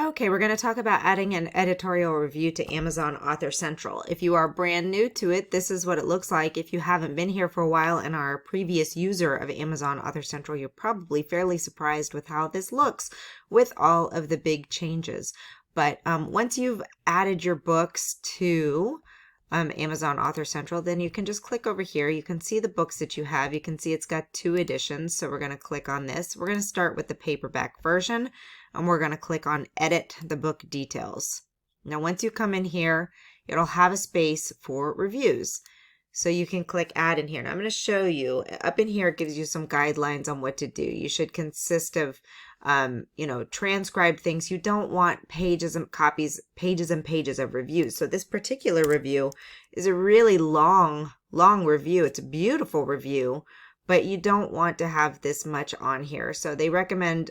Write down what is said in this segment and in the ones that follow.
Okay, we're going to talk about adding an editorial review to Amazon Author Central. If you are brand new to it, this is what it looks like. If you haven't been here for a while and are a previous user of Amazon Author Central, you're probably fairly surprised with how this looks with all of the big changes. But once you've added your books to Amazon Author Central, then you can just click over here. You can see the books that you have. You can see it's got 2 editions. So we're going to click on this. We're going to start with the paperback version, and we're going to click on Edit the Book Details. Now, once you come in here, it'll have a space for reviews. So you can click Add in here. And I'm going to show you. Up in here, it gives you some guidelines on what to do. You should consist of transcribed things. You don't want pages and pages of reviews. So this particular review is a really long review. It's a beautiful review, but you don't want to have this much on here. So they recommend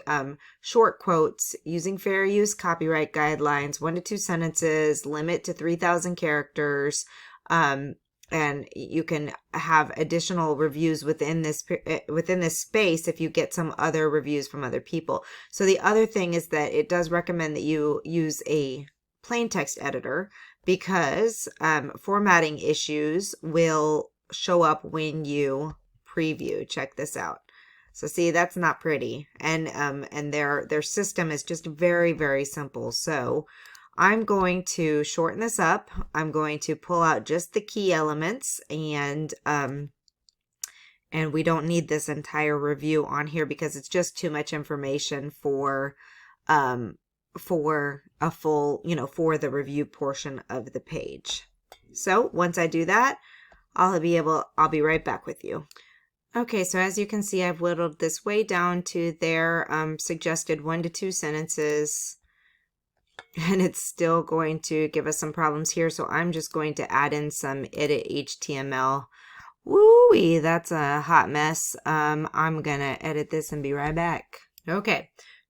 short quotes using fair use copyright guidelines, 1 to 2 sentences, limit to 3,000 characters, and you can have additional reviews within this space if you get some other reviews from other people. So the other thing is that it does recommend that you use a plain text editor, because formatting issues will show up when you preview. Check this out. So see, that's not pretty, and their system is just very, very simple. So I'm going to shorten this up. I'm going to pull out just the key elements, and we don't need this entire review on here because it's just too much information for a full, for the review portion of the page. So once I do that, I'll be right back with you. Okay, so as you can see, I've whittled this way down to their suggested 1 to 2 sentences. And it's still going to give us some problems here. So I'm just going to add in some edit HTML. Woo-wee, that's a hot mess. I'm going to edit this and be right back. Okay,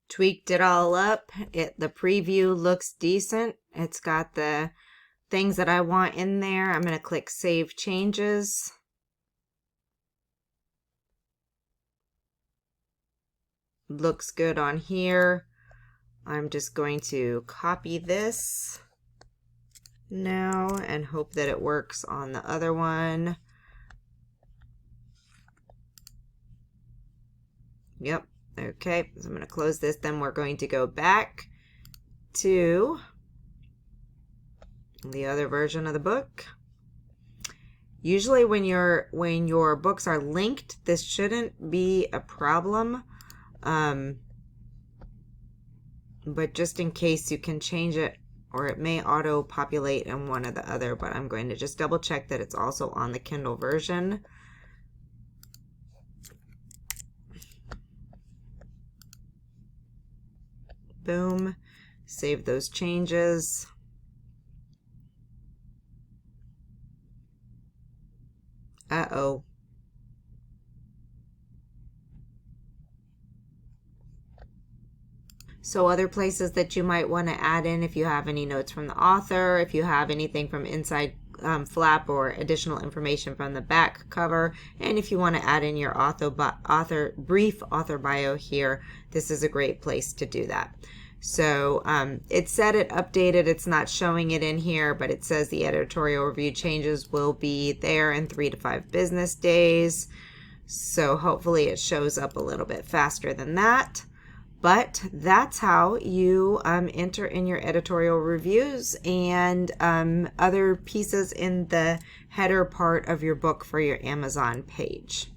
tweaked it all up. The preview looks decent. It's got the things that I want in there. I'm going to click Save Changes. Looks good on here. I'm just going to copy this now and hope that it works on the other one. Yep. Okay. So I'm going to close this. Then we're going to go back to the other version of the book. Usually when your books are linked, this shouldn't be a problem. But just in case, you can change it, or it may auto-populate in one or the other, but I'm going to just double check that it's also on the Kindle version. Boom. Save those changes. Uh-oh. So other places that you might want to add in, if you have any notes from the author, if you have anything from inside flap or additional information from the back cover, and if you want to add in your brief author bio here, this is a great place to do that. So it said it updated. It's not showing it in here, but it says the editorial review changes will be there in 3 to 5 business days. So hopefully it shows up a little bit faster than that. But that's how you enter in your editorial reviews and other pieces in the header part of your book for your Amazon page.